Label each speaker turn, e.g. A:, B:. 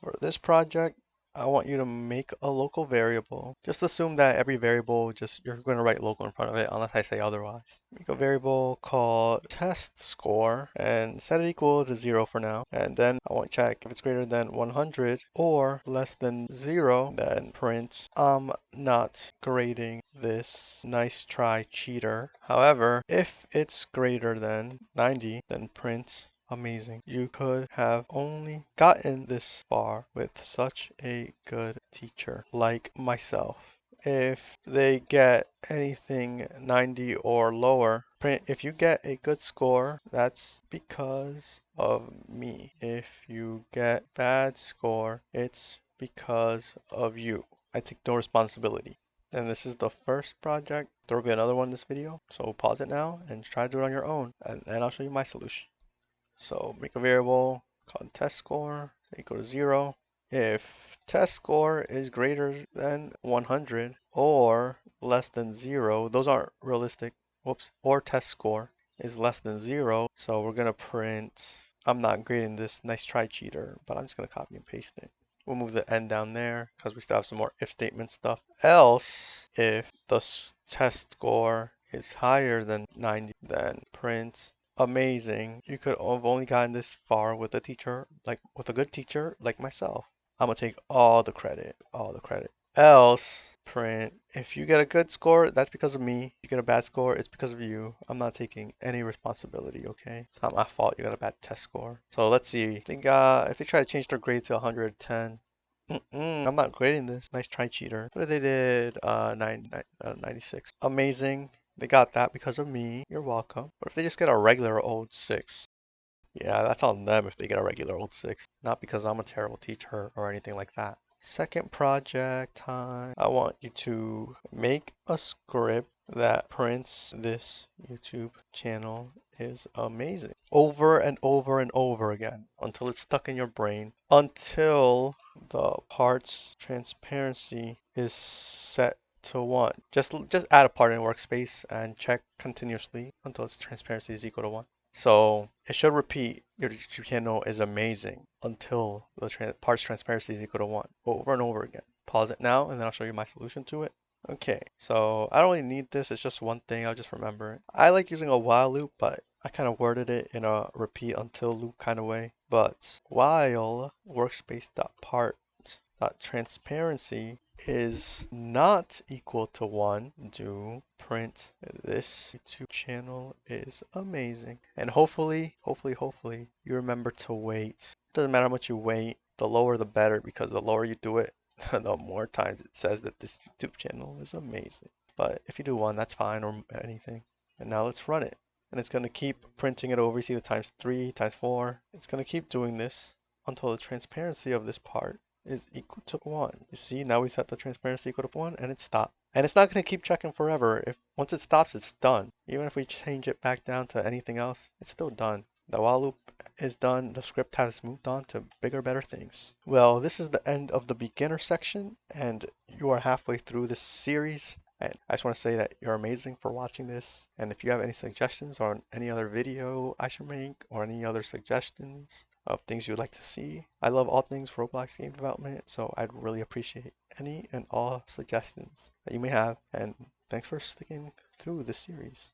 A: For this project, I want you to make a local variable. Just assume that every variable, you're going to write local in front of it unless I say otherwise. Make a variable called test score and set it equal to 0 for now. And then I want to check if it's greater than 100 or less than 0, then print I'm not grading this. Nice try, cheater. However, if it's greater than 90, then print amazing. You could have only gotten this far with such a good teacher like myself. If they get anything 90 or lower, print if you get a good score, that's because of me. If you get bad score, it's because of you. I take no responsibility. And this is the first project. There will be another one in this video. So pause it now and try to do it on your own. And I'll show you my solution. So make a variable called test score equal to 0. If test score is greater than 100 or less than 0, those aren't realistic. Whoops. Or test score is less than 0. So we're going to print, I'm not grading this. Nice try, cheater. But I'm just going to copy and paste it. We'll move the end down there because we still have some more if statement stuff. Else, if the test score is higher than 90, then print amazing. You could have only gotten this far with a teacher, like with a good teacher like myself. I'm gonna take all the credit, all the credit. Else, print, if you get a good score, that's because of me. If you get a bad score, it's because of you. I'm not taking any responsibility, okay? It's not my fault you got a bad test score. So let's see. I think if they try to change their grade to 110, I'm not grading this. Nice try, cheater. What if they did 96? Amazing. They got that because of me. You're welcome. What if they just get a regular old 6? Yeah, that's on them if they get a regular old 6. Not because I'm a terrible teacher or anything like that. Second project time. I want you to make a script that prints this YouTube channel is amazing over and over and over again until it's stuck in your brain, until the parts transparency is set to 1. Just add a part in workspace and check continuously until its transparency is equal to 1. So it should repeat your YouTube channel is amazing until the parts transparency is equal to 1 over and over again. Pause it now and then I'll show you my solution to it. Okay, so I don't really need this. It's just one thing. I'll just remember it. I like using a while loop, but I kind of worded it in a repeat until loop kind of way. But while workspace.parts.transparency is not equal to 1, do print this YouTube channel is amazing. And hopefully, you remember to wait. It doesn't matter how much you wait, the lower the better, because the lower you do it, the more times it says that this YouTube channel is amazing. But if you do 1, that's fine, or anything. And now let's run it. And it's going to keep printing it over. You see the times 3, times 4. It's going to keep doing this until the transparency of this part is equal to 1. You see, now we set the transparency equal to 1 and it stopped. And it's not going to keep checking forever. If once it stops, it's done. Even if we change it back down to anything else, it's still done. The while loop is done. The script has moved on to bigger, better things. Well, this is the end of the beginner section, and you are halfway through this series. And I just want to say that you're amazing for watching this. And if you have any suggestions on any other video I should make, or any other suggestions of things you'd like to see, I love all things Roblox game development, so I'd really appreciate any and all suggestions that you may have. And thanks for sticking through this series.